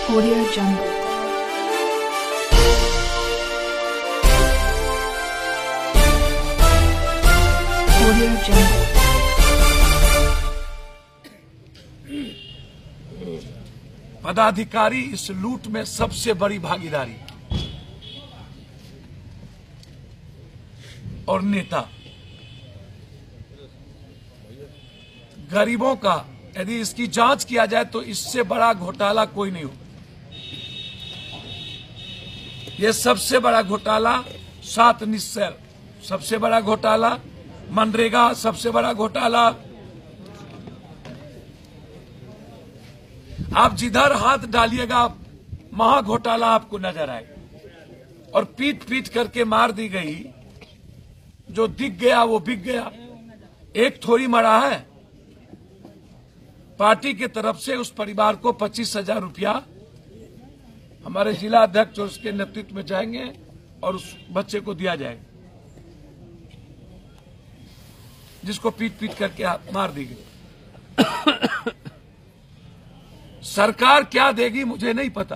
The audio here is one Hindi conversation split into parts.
Audio Jungle. Audio Jungle. पदाधिकारी इस लूट में सबसे बड़ी भागीदारी और नेता गरीबों का यदि इसकी जांच किया जाए तो इससे बड़ा घोटाला कोई नहीं हो। ये सबसे बड़ा घोटाला 7 निश्चय, सबसे बड़ा घोटाला मनरेगा, सबसे बड़ा घोटाला। आप जिधर हाथ डालिएगा महा घोटाला आपको नजर आएगा। और पीट पीट करके मार दी गई, जो दिख गया वो बिक गया। एक थोड़ी मरा है। पार्टी के तरफ से उस परिवार को 25,000 रुपया हमारे जिला अध्यक्ष और उसके नेतृत्व में जाएंगे और उस बच्चे को दिया जाएगा जिसको पीट पीट करके मार दी गई। सरकार क्या देगी मुझे नहीं पता।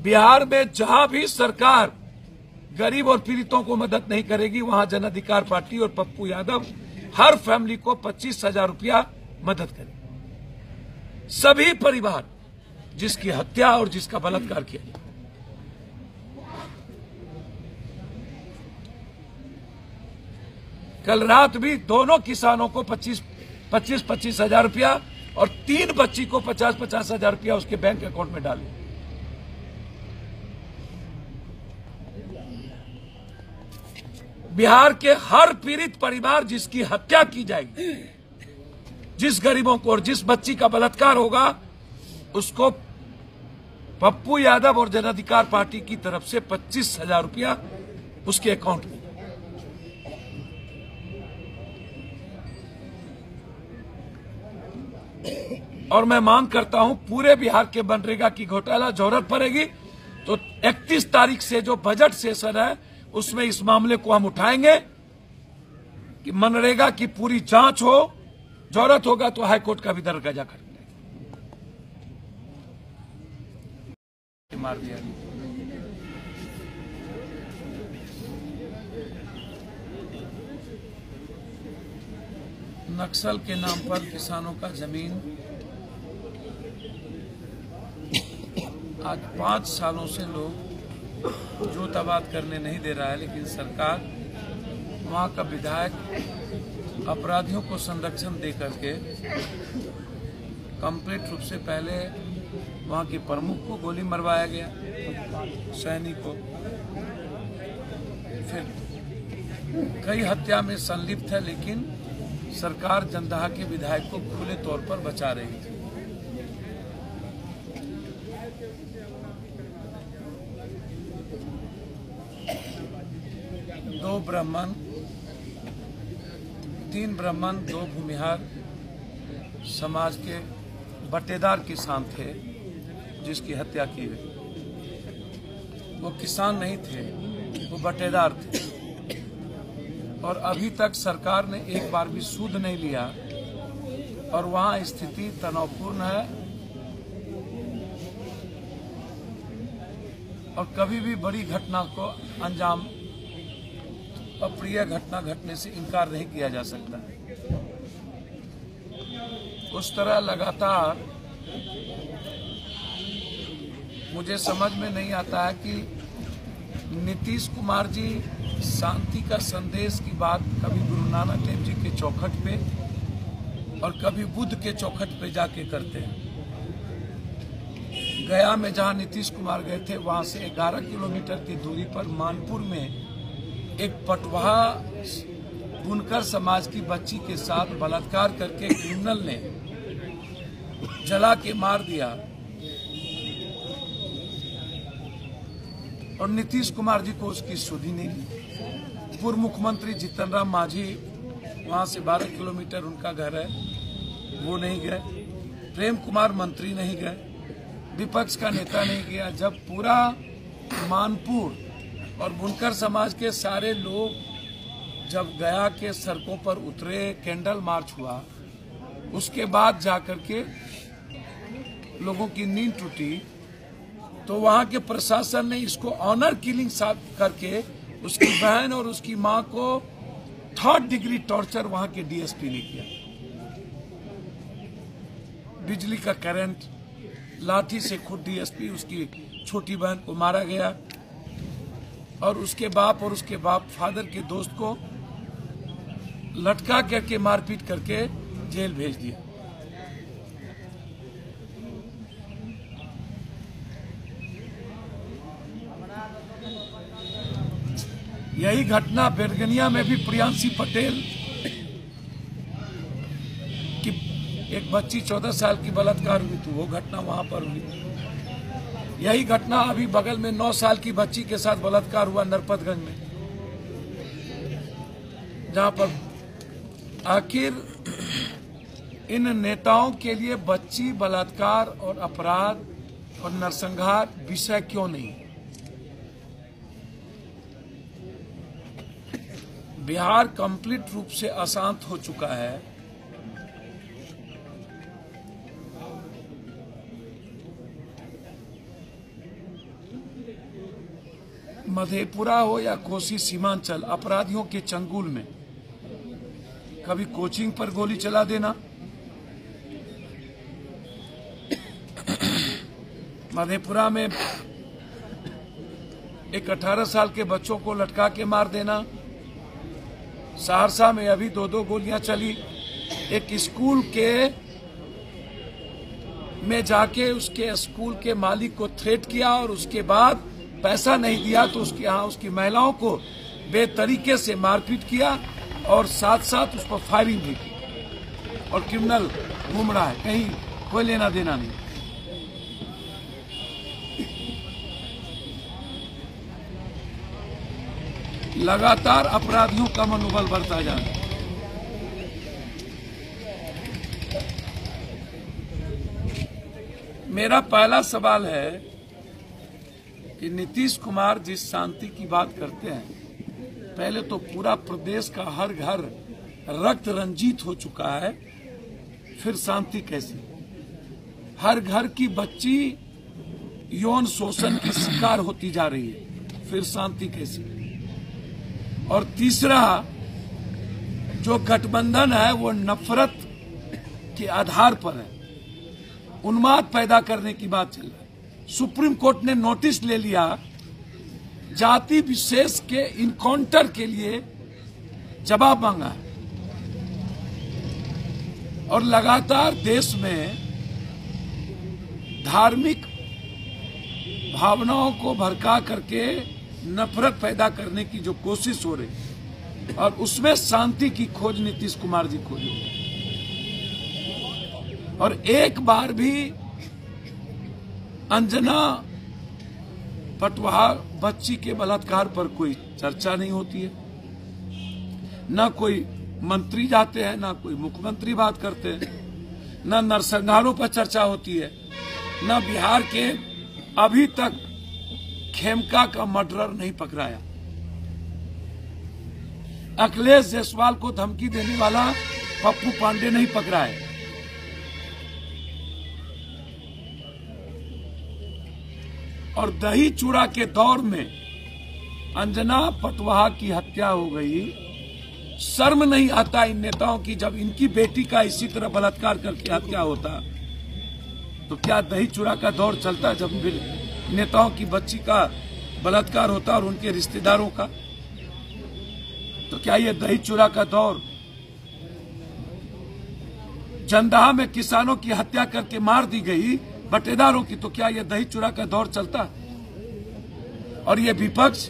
बिहार में जहां भी सरकार गरीब और पीड़ितों को मदद नहीं करेगी, वहां जन अधिकार पार्टी और पप्पू यादव हर फैमिली को 25,000 रुपया मदद करेगी। सभी परिवार जिसकी हत्या और जिसका बलात्कार किया। कल रात भी दोनों किसानों को 25,000 रुपया और 3 बच्ची को 50,000 रुपया उसके बैंक अकाउंट में डाले। बिहार के हर पीड़ित परिवार जिसकी हत्या की जाएगी, जिस गरीबों को और जिस बच्ची का बलात्कार होगा, उसको पप्पू यादव और जन अधिकार पार्टी की तरफ से 25,000 रुपया उसके अकाउंट में। और मैं मांग करता हूं पूरे बिहार के मनरेगा की घोटाला जरूरत पड़ेगी तो 31 तारीख से जो बजट सेशन है उसमें इस मामले को हम उठाएंगे कि मनरेगा की पूरी जांच हो। जरूरत होगा तो हाईकोर्ट का भी दरवाजा कर मार दिया। नक्सल के नाम पर किसानों का जमीन आज 5 सालों से लोग जोताबाद करने नहीं दे रहा है, लेकिन सरकार वहां का विधायक अपराधियों को संरक्षण दे करके कंप्लीट रूप से पहले वहां के प्रमुख को गोली मरवाया गया, सैनिक को, फिर कई हत्या में संलिप्त है, लेकिन सरकार जंदाहा के विधायक को खुले तौर पर बचा रही थी। दो ब्राह्मण, 3 ब्राह्मण, 2 भूमिहार समाज के बटेदार किसान थे जिसकी हत्या की गई। वो किसान नहीं थे, वो बटेदार थे। और अभी तक सरकार ने एक बार भी सूद नहीं लिया और वहां स्थिति तनावपूर्ण है। और कभी भी बड़ी घटना को अंजाम, अप्रिय घटना घटने से इनकार नहीं किया जा सकता। उस तरह लगातार मुझे समझ में नहीं आता है कि नीतीश कुमार जी शांति का संदेश की बात कभी गुरु नानक देव जी के चौखट पे और कभी बुद्ध के चौखट पे जाके करते हैं। गया में जहां नीतीश कुमार गए थे, वहां से 11 किलोमीटर की दूरी पर मानपुर में एक पटवाहा बुनकर समाज की बच्ची के साथ बलात्कार करके क्रिमिनल ने जला के मार दिया। और नीतीश कुमार जी को उसकी सुधी नहीं ली। पूर्व मुख्यमंत्री जीतन राम मांझी, वहां से 12 किलोमीटर उनका घर है, वो नहीं गए। प्रेम कुमार मंत्री नहीं गए, विपक्ष का नेता नहीं गया। जब पूरा मानपुर और बुनकर समाज के सारे लोग जब गया के सड़कों पर उतरे, कैंडल मार्च हुआ, उसके बाद जाकर के लोगों की नींद टूटी, तो वहां के प्रशासन ने इसको ऑनर किलिंग करके उसकी बहन और उसकी मां को 3rd डिग्री टॉर्चर वहां के डीएसपी ने किया। बिजली का करंट, लाठी से खुद डीएसपी उसकी छोटी बहन को मारा गया और उसके बाप और उसके फादर के दोस्त को लटका करके मारपीट करके जेल भेज दिया। यही घटना बेरगनिया में भी प्रियांशी पटेल की एक बच्ची 14 साल की बलात्कार हुई थी, वो घटना वहां पर हुई। यही घटना अभी बगल में 9 साल की बच्ची के साथ बलात्कार हुआ नरपतगंज में, जहां पर आखिर इन नेताओं के लिए बच्ची बलात्कार और अपराध और नरसंहार विषय क्यों नहीं? बिहार कंप्लीट रूप से अशांत हो चुका है। मधेपुरा हो या कोसी सीमांचल, अपराधियों के चंगुल में कभी कोचिंग पर गोली चला देना, मधेपुरा में एक 18 साल के बच्चों को लटका के मार देना, सहरसा में अभी 2 गोलियां चली, एक स्कूल में जाके उसके स्कूल के मालिक को थ्रेट किया और उसके बाद पैसा नहीं दिया तो उसकी महिलाओं को बेतरीके से मारपीट किया और साथ साथ उस पर फायरिंग भी की और क्रिमिनल घूम रहा है, कहीं कोई लेना देना नहीं। लगातार अपराधियों का मनोबल बढ़ता जा रहा है। मेरा पहला सवाल है कि नीतीश कुमार जिस शांति की बात करते हैं, पहले तो पूरा प्रदेश का हर घर रक्त रंजित हो चुका है, फिर शांति कैसी? हर घर की बच्ची यौन शोषण की शिकार होती जा रही है, फिर शांति कैसी? और तीसरा, जो गठबंधन है वो नफरत के आधार पर है, उन्माद पैदा करने की बात चल रही है। सुप्रीम कोर्ट ने नोटिस ले लिया, जाति विशेष के इनकाउंटर के लिए जवाब मांगा है और लगातार देश में धार्मिक भावनाओं को भड़का करके नफरत पैदा करने की जो कोशिश हो रही और उसमें शांति की खोज नीतीश कुमार जी खोज हो। और एक बार भी अंजना पटवाह बच्ची के बलात्कार पर कोई चर्चा नहीं होती है, ना कोई मंत्री जाते हैं, ना कोई मुख्यमंत्री बात करते हैं, ना नरसंहारों पर चर्चा होती है, ना बिहार के अभी तक खेमका का मर्डरर नहीं पकड़ाया, अखिलेश जायसवाल को धमकी देने वाला पप्पू पांडे नहीं पकड़ाया। और दही चूड़ा के दौर में अंजना पटवाह की हत्या हो गई। शर्म नहीं आता इन नेताओं की, जब इनकी बेटी का इसी तरह बलात्कार करके हत्या होता तो क्या दही चूड़ा का दौर चलता? जब नेताओं की बच्ची का बलात्कार होता और उनके रिश्तेदारों का, तो क्या ये दही चूड़ा का दौर? जंदाहा में किसानों की हत्या करके मार दी गई बटेदारों की, तो क्या ये दही चूड़ा का दौर चलता? और ये विपक्ष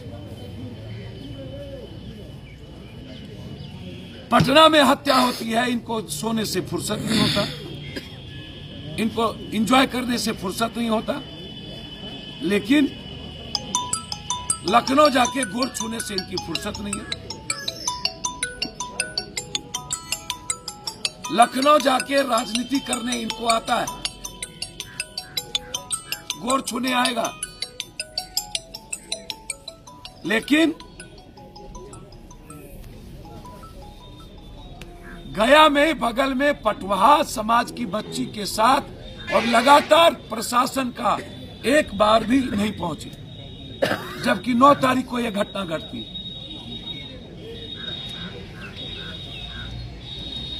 पटना में हत्या होती है, इनको सोने से फुर्सत नहीं होता, इनको एंजॉय करने से फुर्सत नहीं होता, लेकिन लखनऊ जाके गोर छूने से इनकी फुर्सत नहीं है। लखनऊ जाके राजनीति करने इनको आता है, गोर छूने आएगा, लेकिन गया में बगल में पटवाह समाज की बच्ची के साथ और लगातार प्रशासन का एक बार भी नहीं पहुंची, जबकि 9 तारीख को यह घटना घटती है।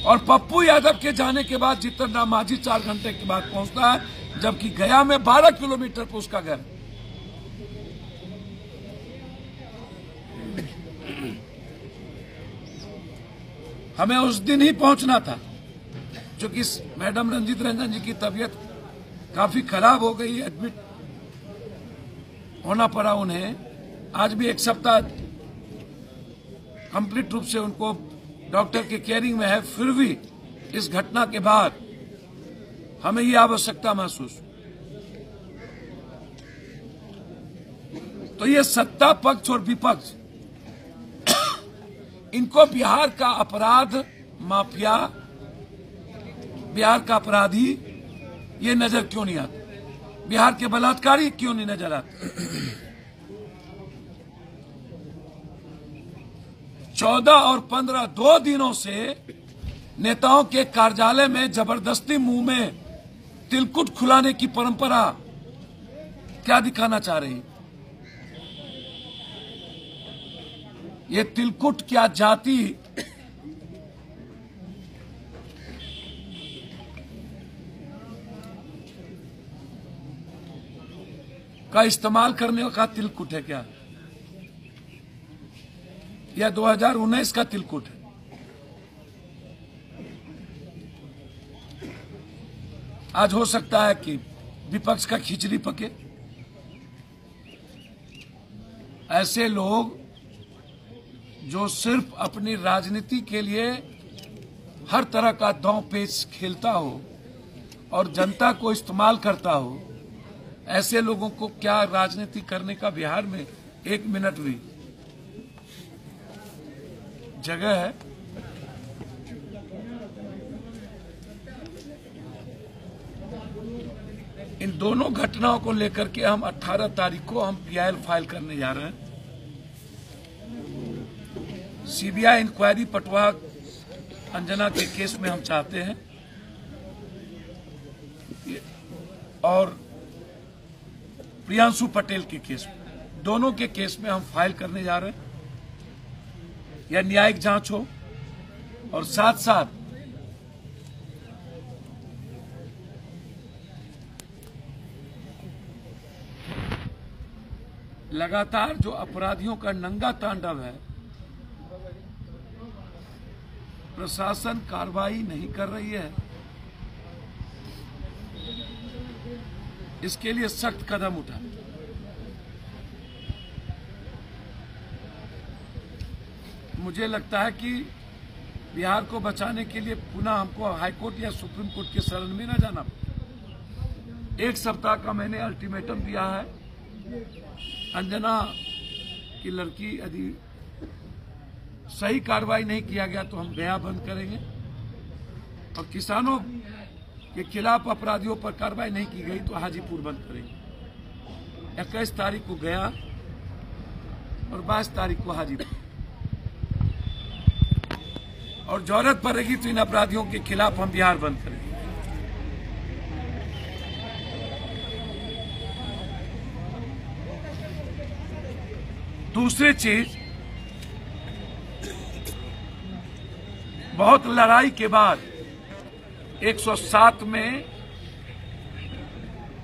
और पप्पू यादव के जाने के बाद जीतन राम मांझी 4 घंटे के बाद पहुंचता है, जबकि गया में 12 किलोमीटर पर उसका घर। हमें उस दिन ही पहुंचना था, क्योंकि मैडम रंजीत रंजन जी की तबीयत काफी खराब हो गई, एडमिट होना पड़ा उन्हें। आज भी 1 सप्ताह कंप्लीट रूप से उनको डॉक्टर के केयरिंग में है। फिर भी इस घटना के बाद हमें ये आवश्यकता महसूस। तो ये सत्ता पक्ष और विपक्ष, इनको बिहार का अपराध माफिया, बिहार का अपराधी ये नजर क्यों नहीं आता? बिहार के बलात्कारी क्यों नहीं नजर आते? 14 और 15 2 दिनों से नेताओं के कार्यालय में जबरदस्ती मुंह में तिलकुट खुलाने की परंपरा क्या दिखाना चाह रही? ये तिलकुट क्या जाति का इस्तेमाल करने का तिलकुट है क्या, या 2019 का तिलकुट है? आज हो सकता है कि विपक्ष का खिचड़ी पके। ऐसे लोग जो सिर्फ अपनी राजनीति के लिए हर तरह का दांव पेच खेलता हो और जनता को इस्तेमाल करता हो, ऐसे लोगों को क्या राजनीति करने का बिहार में 1 मिनट भी जगह है? इन दोनों घटनाओं को लेकर के हम 18 तारीख को हम PIL फाइल करने जा रहे हैं। सीबीआई इंक्वायरी पटवा अंजना के केस में हम चाहते हैं, और प्रियांशु पटेल के केस में, दोनों के केस में हम फाइल करने जा रहे हैं। या न्यायिक जांच हो, और साथ साथ लगातार जो अपराधियों का नंगा तांडव है, प्रशासन कार्रवाई नहीं कर रही है, इसके लिए सख्त कदम उठा। मुझे लगता है कि बिहार को बचाने के लिए पुनः हमको हाईकोर्ट या सुप्रीम कोर्ट के शरण में न जाना। 1 सप्ताह का मैंने अल्टीमेटम दिया है। अंजना की लड़की यदि सही कार्रवाई नहीं किया गया तो हम गया बंद करेंगे, और किसानों के खिलाफ अपराधियों पर कार्रवाई नहीं की गई तो हाजीपुर बंद करेंगे। 21 तारीख को गया और 22 तारीख को हाजीपुर, और जरूरत पड़ेगी तो इन अपराधियों के खिलाफ हम बिहार बंद करेंगे। दूसरी चीज, बहुत लड़ाई के बाद 107 में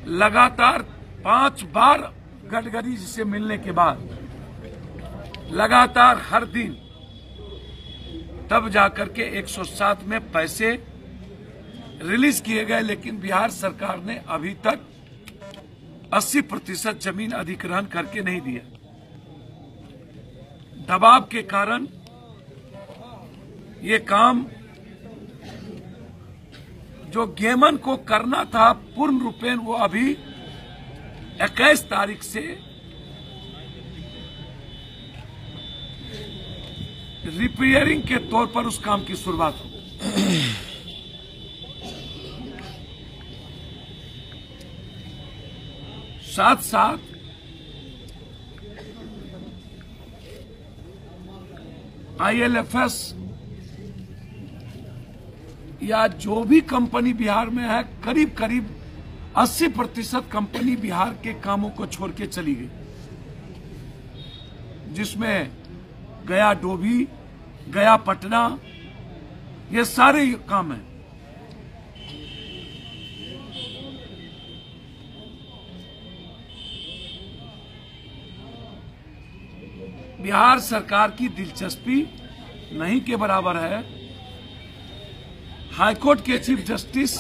लगातार 5 बार गडकरी जी से मिलने के बाद लगातार हर दिन, तब जाकर के 107 में पैसे रिलीज किए गए। लेकिन बिहार सरकार ने अभी तक 80% जमीन अधिग्रहण करके नहीं दिया। दबाव के कारण ये काम जो गेमन को करना था पूर्ण रूपेण, वो अभी 21 तारीख से रिपेयरिंग के तौर पर उस काम की शुरुआत हो। साथ साथ IL&FS या जो भी कंपनी बिहार में है, करीब करीब 80% कंपनी बिहार के कामों को छोड़ के चली गई, जिसमें गया डोभी, गया पटना, ये सारे काम हैं। बिहार सरकार की दिलचस्पी नहीं के बराबर है। हाईकोर्ट के चीफ जस्टिस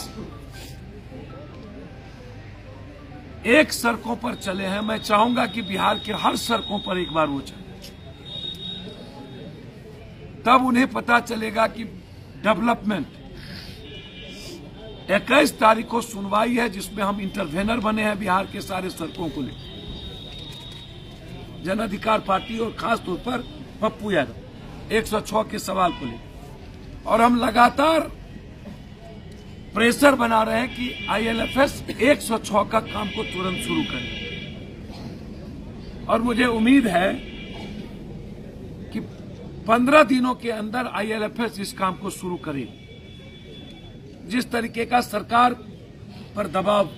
एक सड़कों पर चले हैं। मैं चाहूंगा कि बिहार के हर सड़कों पर एक बार वो चले, तब उन्हें पता चलेगा कि डेवलपमेंट। 21 तारीख को सुनवाई है, जिसमें हम इंटरवेनर बने हैं बिहार के सारे सड़कों को लेकर, जन अधिकार पार्टी और खास तौर पर पप्पू यादव 106 के सवाल को लेकर। और हम लगातार प्रेशर बना रहे हैं कि IL&FS 106 का काम को तुरंत शुरू करें। और मुझे उम्मीद है कि 15 दिनों के अंदर IL&FS इस काम को शुरू करेगी। जिस तरीके का सरकार पर दबाव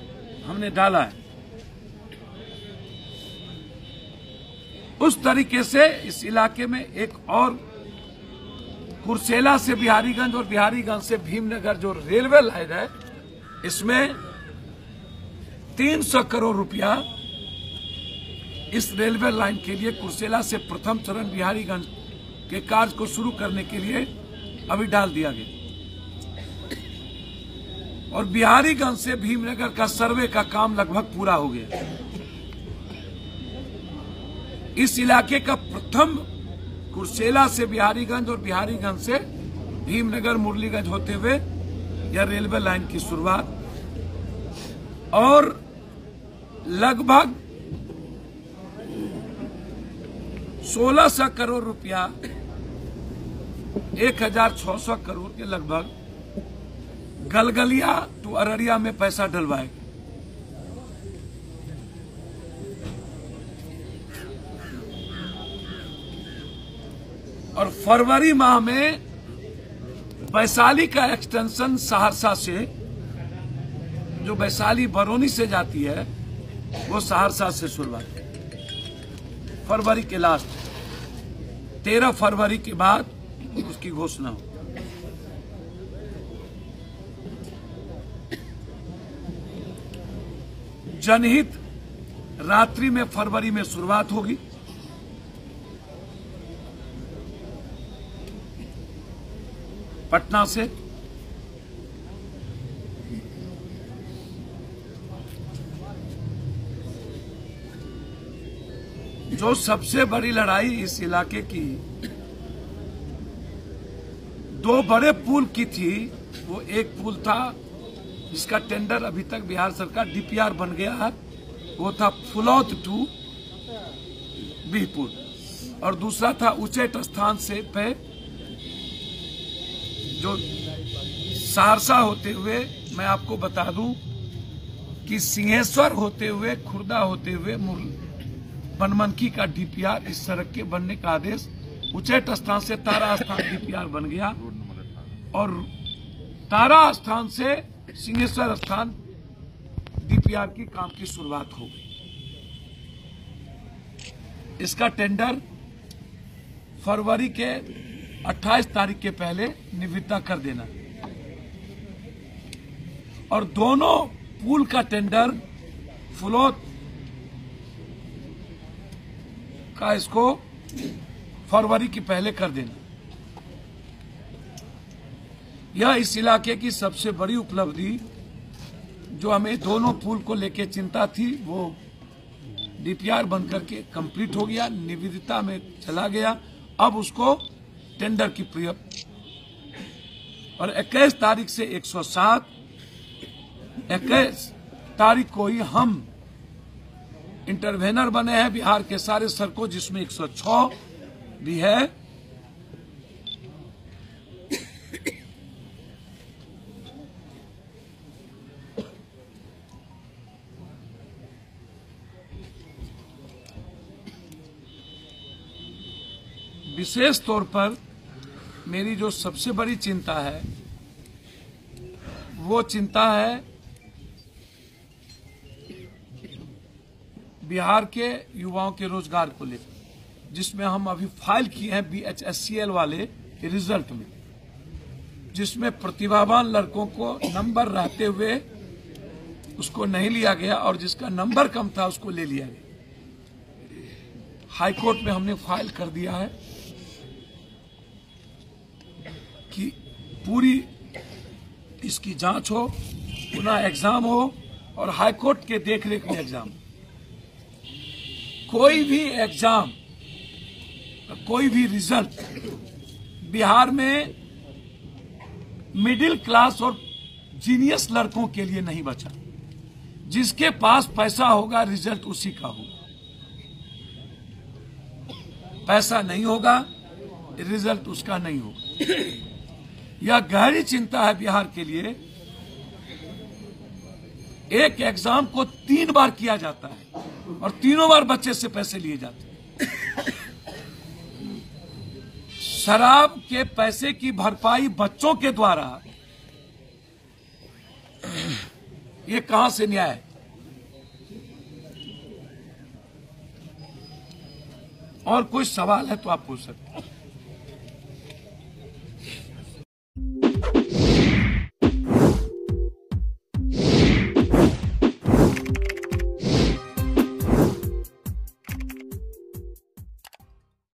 हमने डाला है, उस तरीके से इस इलाके में एक और कुर्सेला से बिहारीगंज और बिहारीगंज से भीमनगर जो रेलवे लाइन है, इसमें 300 करोड़ रुपया इस रेलवे लाइन के लिए कुर्सेला से प्रथम चरण बिहारीगंज के कार्य को शुरू करने के लिए अभी डाल दिया गया। और बिहारीगंज से भीमनगर का सर्वे का काम लगभग पूरा हो गया। इस इलाके का प्रथम कुर्सेला से बिहारीगंज और बिहारीगंज से भीमनगर मुरलीगंज होते हुए यह रेलवे लाइन की शुरुआत, और लगभग 1600 करोड़ रुपया 1600 करोड़ के लगभग गलगलिया टू अररिया में पैसा डलवाएगा। और फरवरी माह में वैशाली का एक्सटेंशन सहरसा से, जो वैशाली बरौनी से जाती है, वो सहरसा से शुरुआत फरवरी के लास्ट 13 फरवरी के बाद उसकी घोषणा हो। जनहित रात्रि में फरवरी में शुरुआत होगी। पटना से जो सबसे बड़ी लड़ाई इस इलाके की 2 बड़े पुल की थी, वो एक पुल था जिसका टेंडर अभी तक बिहार सरकार DPR बन गया है, वो था फुलौत टू बिहपुर, और दूसरा था उच्चैठ स्थान से पे जो सहरसा होते हुए, मैं आपको बता दूं कि सिंहेश्वर होते हुए, खुर्दा होते हुए बनमनखी का DPR, इस सड़क के बनने का आदेश उच्चैठ स्थान से तारा स्थान DPR बन गया, और तारा स्थान से सिंहेश्वर स्थान DPR की काम की शुरुआत हो गई। इसका टेंडर फरवरी के 28 तारीख के पहले निविदा कर देना, और दोनों पुल का टेंडर फुलौत का इसको फरवरी के पहले कर देना। यह इस इलाके की सबसे बड़ी उपलब्धि, जो हमें दोनों पुल को लेके चिंता थी, वो DPR बन करके कंप्लीट हो गया, निविदा में चला गया। अब उसको टेंडर की और 21 तारीख से 107, 21 तारीख को ही हम इंटरवेनर बने हैं बिहार के सारे सड़कों, जिसमें 106 भी है। विशेष तौर पर मेरी जो सबसे बड़ी चिंता है, वो चिंता है बिहार के युवाओं के रोजगार को लेकर, जिसमें हम अभी फाइल किए हैं BHSCL वाले के रिजल्ट में, जिसमें प्रतिभावान लड़कों को नंबर रहते हुए उसको नहीं लिया गया और जिसका नंबर कम था उसको ले लिया गया। हाईकोर्ट में हमने फाइल कर दिया है कि पूरी इसकी जांच हो, पुनः एग्जाम हो और हाईकोर्ट के देखरेख में एग्जाम। कोई भी एग्जाम, कोई भी रिजल्ट बिहार में मिडिल क्लास और जीनियस लड़कों के लिए नहीं बचा। जिसके पास पैसा होगा रिजल्ट उसी का होगा, पैसा नहीं होगा रिजल्ट उसका नहीं होगा। यह गहरी चिंता है बिहार के लिए। एक एग्जाम को 3 बार किया जाता है और तीनों बार बच्चे से पैसे लिए जाते हैं। शराब के पैसे की भरपाई बच्चों के द्वारा, ये कहां से न्याय है? और कोई सवाल है तो आप पूछ सकते हैं।